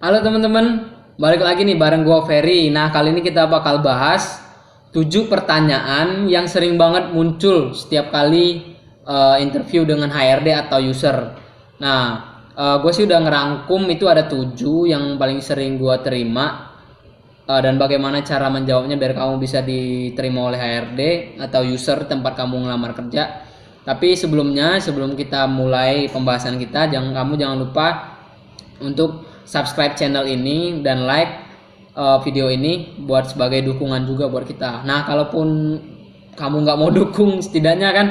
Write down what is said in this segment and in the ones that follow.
Halo teman-teman, balik lagi nih bareng gua Ferry. Nah, kali ini kita bakal bahas 7 pertanyaan yang sering banget muncul setiap kali interview dengan HRD atau user. Nah, gue sih udah ngerangkum itu ada 7 yang paling sering gua terima, dan bagaimana cara menjawabnya biar kamu bisa diterima oleh HRD atau user tempat kamu ngelamar kerja. Tapi sebelum kita mulai pembahasan kita, jangan lupa untuk subscribe channel ini dan like video ini buat sebagai dukungan juga buat kita. Nah, kalaupun kamu nggak mau dukung, setidaknya kan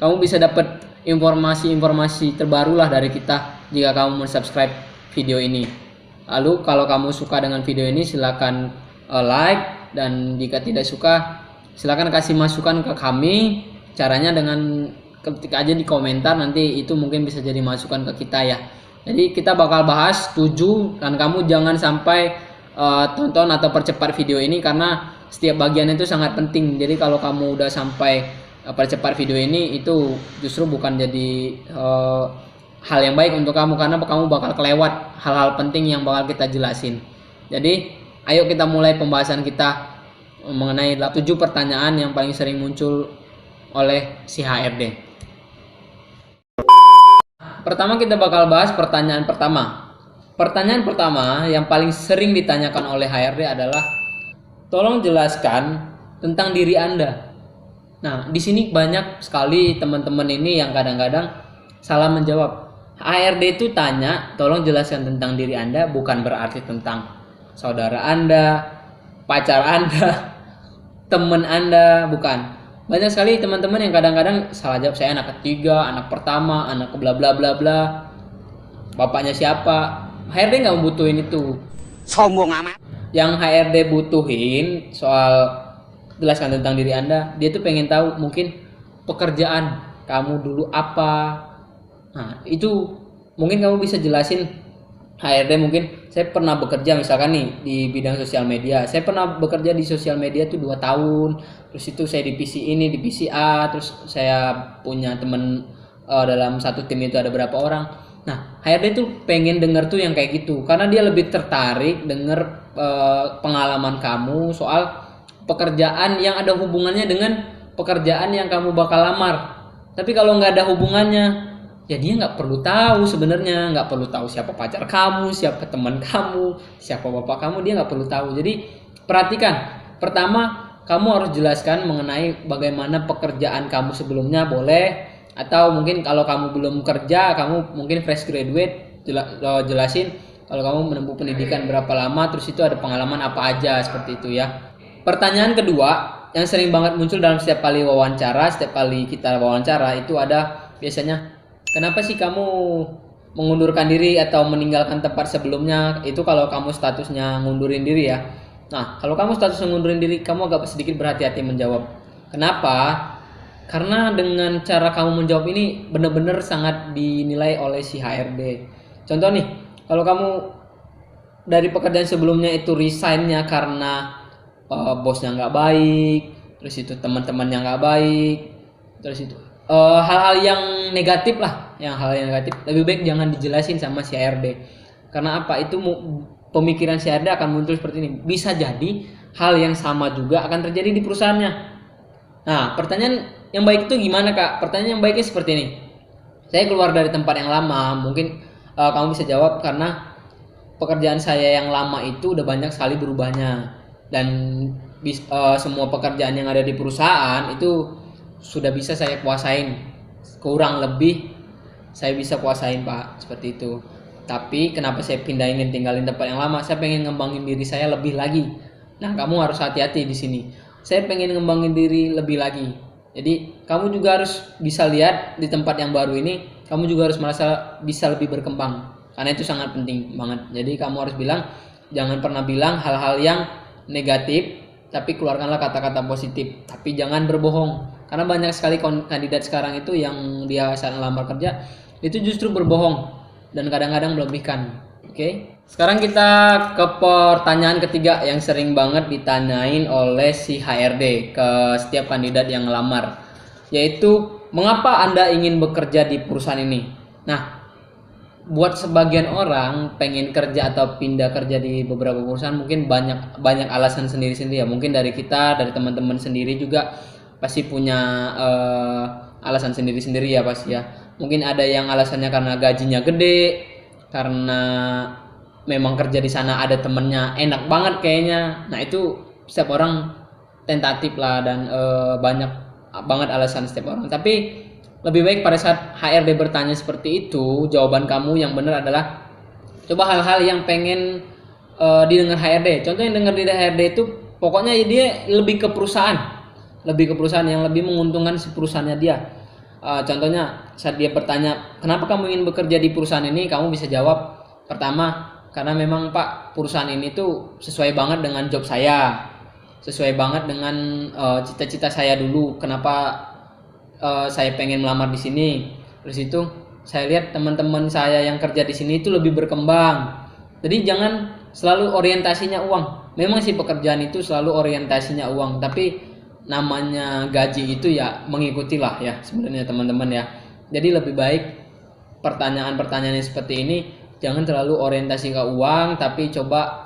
kamu bisa dapat informasi-informasi terbaru lah dari kita jika kamu subscribe video ini. Lalu kalau kamu suka dengan video ini silakan like, dan jika tidak suka silakan kasih masukan ke kami. Caranya dengan ketik aja di komentar, nanti itu mungkin bisa jadi masukan ke kita ya. Jadi kita bakal bahas 7, dan kamu jangan sampai tonton atau percepat video ini karena setiap bagian itu sangat penting. Jadi kalau kamu udah sampai percepat video ini, itu justru bukan jadi hal yang baik untuk kamu, karena kamu bakal kelewat hal-hal penting yang bakal kita jelasin. Jadi ayo kita mulai pembahasan kita mengenai 7 pertanyaan yang paling sering muncul oleh si HRD. Pertama kita bakal bahas pertanyaan pertama. Pertanyaan pertama yang paling sering ditanyakan oleh HRD adalah, tolong jelaskan tentang diri Anda. Nah, di sini banyak sekali teman-teman ini yang kadang-kadang salah menjawab. HRD itu tanya, tolong jelaskan tentang diri Anda, bukan berarti tentang saudara Anda, pacar Anda, teman Anda, bukan. Banyak sekali teman-teman yang kadang-kadang salah jawab, saya anak ketiga, anak pertama, anak bla bla bla bla, bapaknya siapa. HRD nggak membutuhin itu. Sombong amat. Yang HRD butuhin soal jelaskan tentang diri Anda, dia tuh pengen tahu mungkin pekerjaan kamu dulu apa. Nah, itu mungkin kamu bisa jelasin. HRD mungkin, saya pernah bekerja misalkan nih di bidang sosial media. Saya pernah bekerja di sosial media tuh 2 tahun. Terus itu saya divisi ini, divisi A. Terus saya punya temen dalam satu tim itu ada berapa orang. Nah, HRD tuh pengen denger tuh yang kayak gitu, karena dia lebih tertarik denger pengalaman kamu soal pekerjaan yang ada hubungannya dengan pekerjaan yang kamu bakal lamar. Tapi kalau nggak ada hubungannya, ya dia nggak perlu tahu sebenarnya, nggak perlu tahu siapa pacar kamu, siapa teman kamu, siapa bapak kamu, dia nggak perlu tahu. Jadi perhatikan, pertama kamu harus jelaskan mengenai bagaimana pekerjaan kamu sebelumnya, boleh, atau mungkin kalau kamu belum kerja, kamu mungkin fresh graduate, jelasin kalau kamu menempuh pendidikan berapa lama, terus itu ada pengalaman apa aja, seperti itu ya. Pertanyaan kedua yang sering banget muncul dalam setiap kali wawancara, setiap kali kita wawancara itu ada biasanya, kenapa sih kamu mengundurkan diri atau meninggalkan tempat sebelumnya? Itu kalau kamu statusnya ngundurin diri ya. Nah, kalau kamu statusnya ngundurin diri, kamu agak sedikit berhati-hati menjawab. Kenapa? Karena dengan cara kamu menjawab ini benar-benar sangat dinilai oleh si HRD. Contoh nih, kalau kamu dari pekerjaan sebelumnya itu resignnya karena bosnya nggak baik, terus itu teman-temannya nggak baik, terus itu hal-hal yang negatif lah, hal yang negatif lebih baik jangan dijelasin sama si HRD. Karena apa? Itu pemikiran si HRD akan muncul seperti ini. Bisa jadi hal yang sama juga akan terjadi di perusahaannya. Nah, pertanyaan yang baik itu gimana, Kak? Pertanyaan yang baiknya seperti ini. Saya keluar dari tempat yang lama, mungkin kamu bisa jawab, karena pekerjaan saya yang lama itu udah banyak sekali berubahnya, dan semua pekerjaan yang ada di perusahaan itu sudah bisa saya kuasain, kurang lebih saya bisa kuasain, Pak, seperti itu. Tapi kenapa saya pindah ingin tinggalin tempat yang lama? Saya pengen ngembangin diri saya lebih lagi. Nah, kamu harus hati-hati di sini. Saya pengen ngembangin diri lebih lagi. Jadi kamu juga harus bisa lihat di tempat yang baru ini, kamu juga harus merasa bisa lebih berkembang, karena itu sangat penting banget. Jadi kamu harus bilang, jangan pernah bilang hal-hal yang negatif, tapi keluarkanlah kata-kata positif. Tapi jangan berbohong, karena banyak sekali kandidat sekarang itu yang dia saat melamar kerja itu justru berbohong dan kadang-kadang melebihkan. Oke. Sekarang kita ke pertanyaan ketiga yang sering banget ditanyain oleh si HRD ke setiap kandidat yang ngelamar, yaitu mengapa Anda ingin bekerja di perusahaan ini? Nah, buat sebagian orang pengen kerja atau pindah kerja di beberapa perusahaan mungkin banyak banyak alasan sendiri-sendiri ya. Mungkin dari kita, dari teman-teman sendiri juga pasti punya alasan sendiri-sendiri ya pasti ya. Mungkin ada yang alasannya karena gajinya gede, karena memang kerja di sana ada temennya enak banget kayaknya. Nah itu setiap orang tentatif lah dan banyak banget alasan setiap orang. Tapi lebih baik pada saat HRD bertanya seperti itu, jawaban kamu yang benar adalah coba hal-hal yang pengen didengar HRD. Contoh yang dengar di HRD itu pokoknya dia lebih ke perusahaan yang lebih menguntungkan si perusahaannya dia. Contohnya saat dia bertanya kenapa kamu ingin bekerja di perusahaan ini, kamu bisa jawab pertama karena memang Pak perusahaan ini tuh sesuai banget dengan job saya, sesuai banget dengan cita-cita saya dulu. Kenapa saya pengen melamar di sini. Terus itu saya lihat teman-teman saya yang kerja di sini itu lebih berkembang. Jadi jangan selalu orientasinya uang. Memang sih pekerjaan itu selalu orientasinya uang, tapi namanya gaji itu ya mengikutilah ya sebenarnya teman-teman ya. Jadi lebih baik pertanyaan-pertanyaan yang seperti ini jangan terlalu orientasi ke uang, tapi coba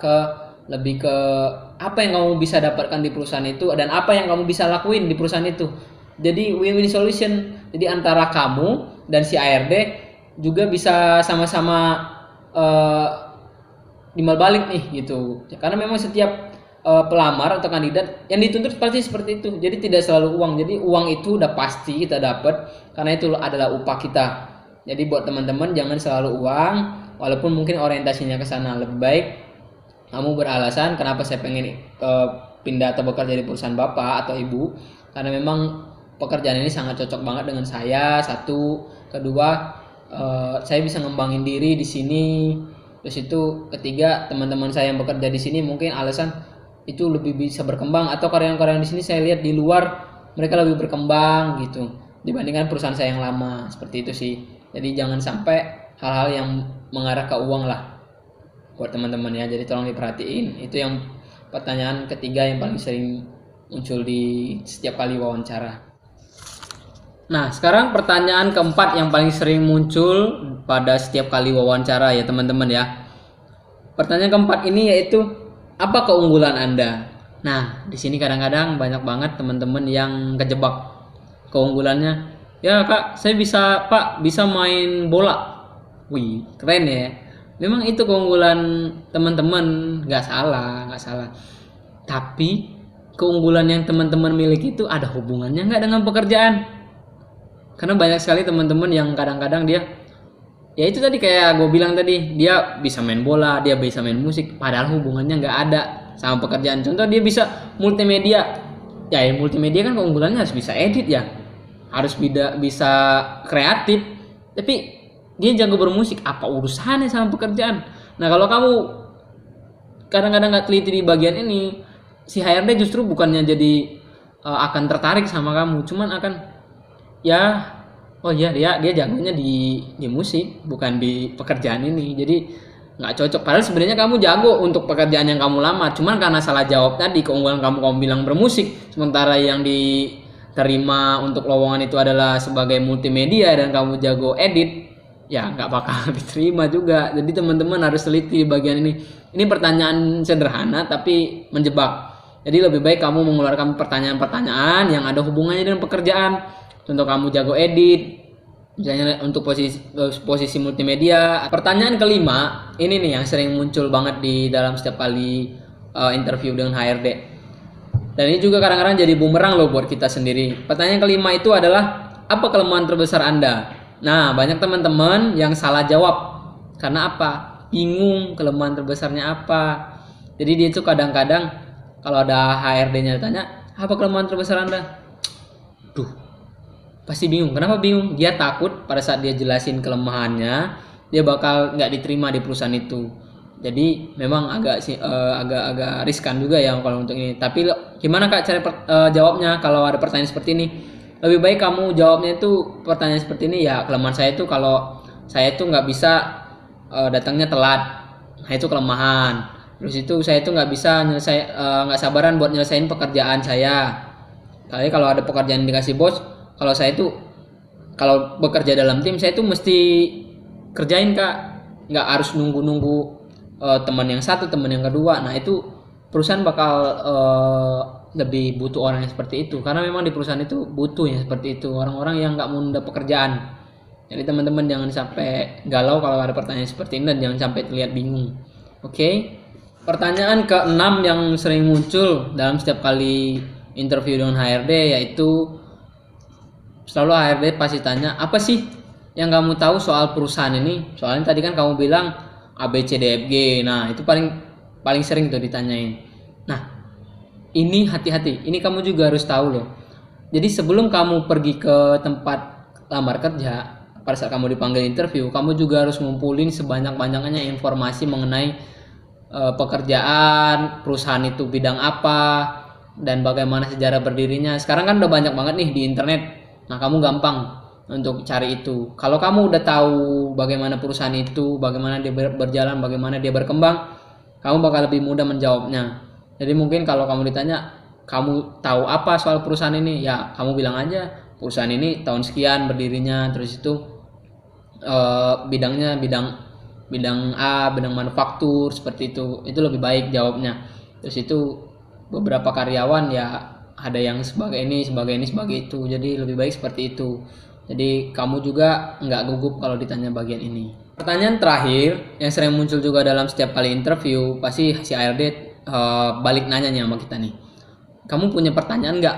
lebih ke apa yang kamu bisa dapatkan di perusahaan itu dan apa yang kamu bisa lakuin di perusahaan itu. Jadi win-win solution. Jadi antara kamu dan si ARD juga bisa sama-sama timbal balik nih gitu. Karena memang setiap pelamar atau kandidat yang dituntut pasti seperti itu. Jadi tidak selalu uang. Jadi uang itu udah pasti kita dapat karena itu adalah upah kita. Jadi buat teman-teman jangan selalu uang, walaupun mungkin orientasinya ke sana. Lebih baik kamu beralasan kenapa saya pengen pindah atau bekerja di perusahaan bapak atau ibu, karena memang pekerjaan ini sangat cocok banget dengan saya. Satu, kedua, saya bisa ngembangin diri di sini. Terus itu ketiga, teman-teman saya yang bekerja di sini mungkin alasan itu lebih bisa berkembang, atau karyawan-karyawan di sini saya lihat di luar mereka lebih berkembang gitu dibandingkan perusahaan saya yang lama. Seperti itu sih. Jadi jangan sampai hal-hal yang mengarah ke uang lah buat teman-teman ya. Jadi tolong diperhatiin. Itu yang pertanyaan ketiga yang paling sering muncul di setiap kali wawancara. Nah, sekarang pertanyaan keempat yang paling sering muncul pada setiap kali wawancara ya teman-teman ya. Pertanyaan keempat ini yaitu apa keunggulan Anda? Nah, di sini kadang-kadang banyak banget teman-teman yang kejebak. Keunggulannya, ya Kak, saya bisa main bola. Wih, keren ya. Memang itu keunggulan teman-teman, nggak salah. Tapi keunggulan yang teman-teman miliki itu ada hubungannya nggak dengan pekerjaan? Karena banyak sekali teman-teman yang kadang-kadang dia ya itu tadi kayak gue bilang tadi, dia bisa main bola, dia bisa main musik, padahal hubungannya nggak ada sama pekerjaan. Contoh dia bisa multimedia, ya multimedia kan keunggulannya harus bisa edit ya, harus bisa kreatif, tapi dia jago bermusik, apa urusannya sama pekerjaan? Nah kalau kamu kadang-kadang nggak teliti di bagian ini, si HRD justru bukannya jadi akan tertarik sama kamu, cuman akan ya oh iya dia jagonya di musik bukan di pekerjaan ini, jadi nggak cocok. Padahal sebenarnya kamu jago untuk pekerjaan yang kamu lamar, cuman karena salah jawab tadi keunggulan kamu bilang bermusik, sementara yang diterima untuk lowongan itu adalah sebagai multimedia dan kamu jago edit, ya nggak bakal diterima juga. Jadi teman-teman harus teliti di bagian ini. Ini pertanyaan sederhana tapi menjebak. Jadi lebih baik kamu mengeluarkan pertanyaan-pertanyaan yang ada hubungannya dengan pekerjaan. Contoh kamu jago edit, misalnya untuk posisi multimedia. Pertanyaan kelima, ini nih yang sering muncul banget di dalam setiap kali interview dengan HRD. Dan ini juga kadang-kadang jadi bumerang loh buat kita sendiri. Pertanyaan kelima itu adalah apa kelemahan terbesar Anda? Nah, banyak teman-teman yang salah jawab. Karena apa? Bingung kelemahan terbesarnya apa. Jadi dia tuh kadang-kadang kalau ada HRD-nya tanya, apa kelemahan terbesar Anda? Pasti bingung. Kenapa bingung? Dia takut pada saat dia jelasin kelemahannya, dia bakal nggak diterima di perusahaan itu. Jadi memang agak riskan juga ya kalau untuk ini. Tapi gimana Kak cara jawabnya kalau ada pertanyaan seperti ini? Lebih baik kamu jawabnya itu pertanyaan seperti ini, ya kelemahan saya itu kalau saya itu nggak bisa datangnya telat. Nah itu kelemahan. Terus itu saya itu nggak bisa nggak sabaran buat nyelesain pekerjaan saya. Kali kalau ada pekerjaan dikasih bos, kalau saya itu kalau bekerja dalam tim saya itu mesti kerjain kak, nggak harus nunggu-nunggu teman yang satu, teman yang kedua. Nah itu perusahaan bakal lebih butuh orang yang seperti itu, karena memang di perusahaan itu butuh yang seperti itu, orang-orang yang nggak menunda pekerjaan. Jadi teman-teman jangan sampai galau kalau ada pertanyaan seperti ini, dan jangan sampai terlihat bingung. Oke. Pertanyaan ke-6 yang sering muncul dalam setiap kali interview dengan HRD, yaitu selalu HRD pasti tanya, apa sih yang kamu tahu soal perusahaan ini? Soalnya tadi kan kamu bilang A B C D F G. Nah, itu paling sering tuh ditanyain. Nah, ini hati-hati. Ini kamu juga harus tahu loh. Jadi sebelum kamu pergi ke tempat lamar kerja, pada saat kamu dipanggil interview, kamu juga harus ngumpulin sebanyak-banyaknya informasi mengenai pekerjaan, perusahaan itu bidang apa, dan bagaimana sejarah berdirinya. Sekarang kan udah banyak banget nih di internet. Nah, kamu gampang untuk cari itu. Kalau kamu udah tahu bagaimana perusahaan itu, bagaimana dia berjalan, bagaimana dia berkembang, kamu bakal lebih mudah menjawabnya. Jadi mungkin kalau kamu ditanya, kamu tahu apa soal perusahaan ini? Ya, kamu bilang aja, perusahaan ini tahun sekian berdirinya, terus itu bidangnya bidang A, bidang manufaktur, seperti itu lebih baik jawabnya. Terus itu beberapa karyawan ya ada yang sebagai ini sebagai itu, jadi lebih baik seperti itu. Jadi kamu juga nggak gugup kalau ditanya bagian ini. Pertanyaan terakhir yang sering muncul juga dalam setiap kali interview, pasti si HRD balik nanya sama kita nih, kamu punya pertanyaan nggak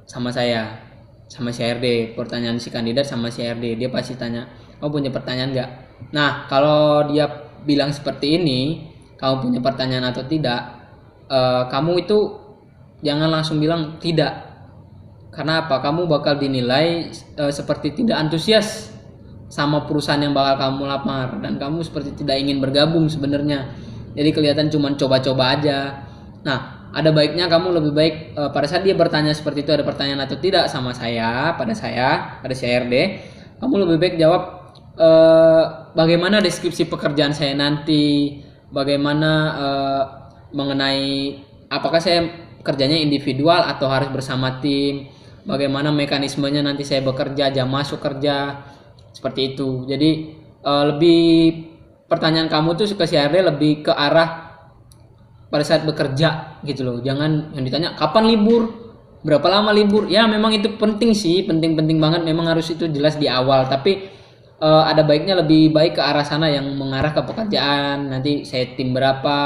sama saya, sama si HRD? Pertanyaan si kandidat sama si HRD, dia pasti tanya, kamu punya pertanyaan nggak? Nah, kalau dia bilang seperti ini, kamu punya pertanyaan atau tidak, kamu itu jangan langsung bilang tidak. Karena apa? Kamu bakal dinilai seperti tidak antusias sama perusahaan yang bakal kamu lamar, dan kamu seperti tidak ingin bergabung sebenarnya. Jadi kelihatan cuma coba-coba aja. Nah, ada baiknya kamu lebih baik pada saat dia bertanya seperti itu, ada pertanyaan atau tidak sama saya, pada si HRD, kamu lebih baik jawab, bagaimana deskripsi pekerjaan saya nanti, bagaimana mengenai apakah saya kerjanya individual atau harus bersama tim, bagaimana mekanismenya nanti saya bekerja, jam masuk kerja, seperti itu. Jadi lebih pertanyaan kamu tuh ke HRD lebih ke arah pada saat bekerja gitu loh. Jangan yang ditanya kapan libur, berapa lama libur. Ya memang itu penting sih, penting banget, memang harus itu jelas di awal, tapi ada baiknya lebih baik ke arah sana yang mengarah ke pekerjaan. Nanti saya tim berapa,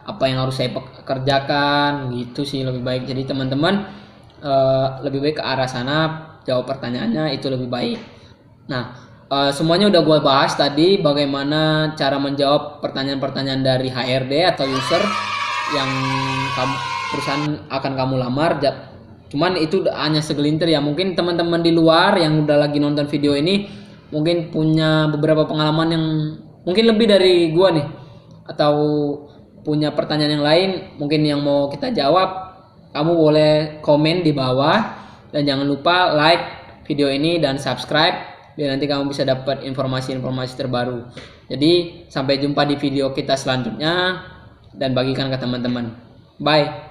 apa yang harus saya kerjakan, gitu sih lebih baik. Jadi teman-teman lebih baik ke arah sana, jawab pertanyaannya itu lebih baik. Nah, semuanya udah gue bahas tadi, bagaimana cara menjawab pertanyaan-pertanyaan dari HRD atau user yang perusahaan akan kamu lamar. Cuman itu hanya segelintir ya. Mungkin teman-teman di luar yang udah lagi nonton video ini mungkin punya beberapa pengalaman yang mungkin lebih dari gua nih, atau punya pertanyaan yang lain mungkin yang mau kita jawab. Kamu boleh komen di bawah, dan jangan lupa like video ini dan subscribe biar nanti kamu bisa dapat informasi-informasi terbaru. Jadi sampai jumpa di video kita selanjutnya, dan bagikan ke teman-teman. Bye.